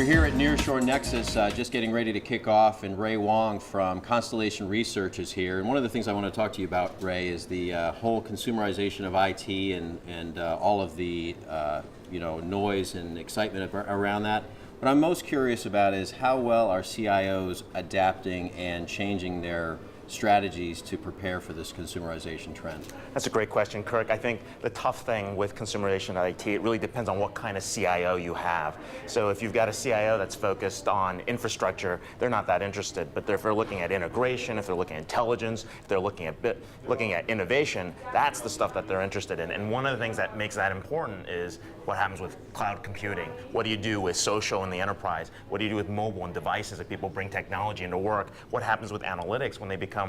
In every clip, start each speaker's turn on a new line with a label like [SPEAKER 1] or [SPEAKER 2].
[SPEAKER 1] We're here at Nearshore Nexus, just getting ready to kick off, and Ray Wang from Constellation Research is here. And one of the things I want to talk to you about, Ray, is the whole consumerization of IT and all of the noise and excitement around that. What I'm most curious about is how well are CIOs adapting and changing their strategies to prepare for this consumerization trend?
[SPEAKER 2] That's a great question, Kirk. I think the tough thing with consumerization of IT, it really depends on what kind of CIO you have. So if you've got a CIO that's focused on infrastructure, they're not that interested. But if they're looking at integration, if they're looking at intelligence, if they're looking at innovation, that's the stuff that they're interested in. And one of the things that makes that important is what happens with cloud computing. What do you do with social in the enterprise? What do you do with mobile and devices if people bring technology into work? What happens with analytics when they become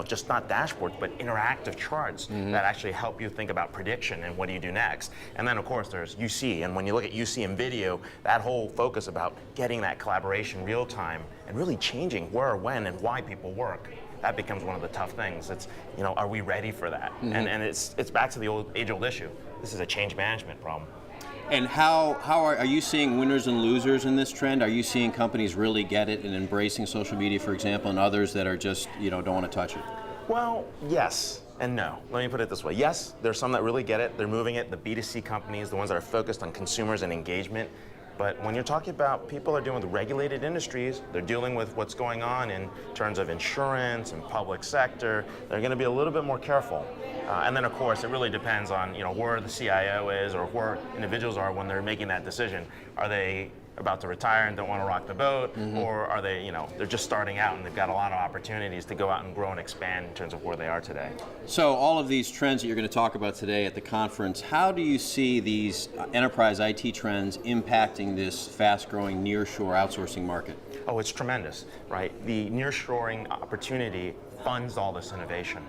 [SPEAKER 2] just not dashboards, but interactive charts that actually help you think about prediction and what do you do next. And then of course there's UC, and when you look at UC and video, that whole focus about getting that collaboration real time and really changing where, when, and why people work. That becomes one of the tough things. It's, are we ready for that? And it's back to the age-old issue. This is a change management problem.
[SPEAKER 1] And how are you seeing winners and losers in this trend? Are you seeing companies really get it and embracing social media, for example, and others that are just, don't want to touch it?
[SPEAKER 2] Well, yes and no. Let me put it this way. Yes, there's some that really get it. They're moving it. The B2C companies, the ones that are focused on consumers and engagement. But when you're talking about people are dealing with regulated industries, they're dealing with what's going on in terms of insurance and public sector, they're going to be a little bit more careful. And then of course it really depends on where the CIO is or where individuals are when they're making that decision. Are they about to retire and don't want to rock the boat, or are they, they're just starting out and they've got a lot of opportunities to go out and grow and expand in terms of where they are today.
[SPEAKER 1] So all of these trends that you're going to talk about today at the conference, how do you see these enterprise IT trends impacting this fast-growing nearshore outsourcing market?
[SPEAKER 2] Oh, it's tremendous, right? The nearshoring opportunity funds all this innovation.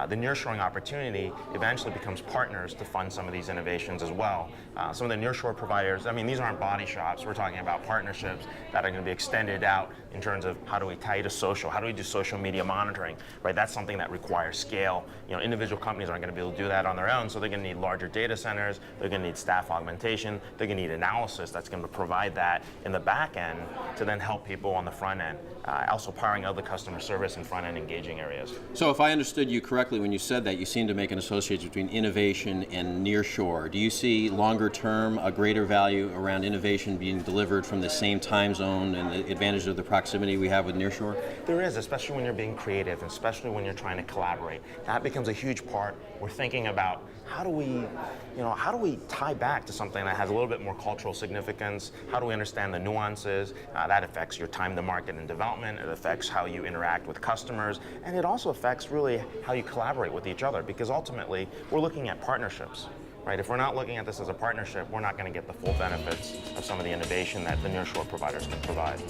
[SPEAKER 2] The nearshoring opportunity eventually becomes partners to fund some of these innovations as well. Some of the nearshore providers, these aren't body shops. We're talking about partnerships that are going to be extended out in terms of how do we tie to social, how do we do social media monitoring, right? That's something that requires scale. Individual companies aren't going to be able to do that on their own, so they're going to need larger data centers, they're going to need staff augmentation, they're going to need analysis that's going to provide that in the back end to then help people on the front end. Also powering other customer service and front end engaging areas.
[SPEAKER 1] So if I understood you correctly when you said that, you seem to make an association between innovation and nearshore. Do you see longer term a greater value around innovation being delivered from the same time zone and the advantage of the proximity we have with nearshore?
[SPEAKER 2] There is, especially when you're being creative, and especially when you're trying to collaborate. That becomes a huge part. We're thinking about how do we tie back to something that has a little bit more cultural significance? How do we understand the nuances? That affects your time to market and development. It affects how you interact with customers, and it also affects really how you collaborate with each other, because ultimately we're looking at partnerships. Right? If we're not looking at this as a partnership, we're not going to get the full benefits of some of the innovation that the nearshore providers can provide.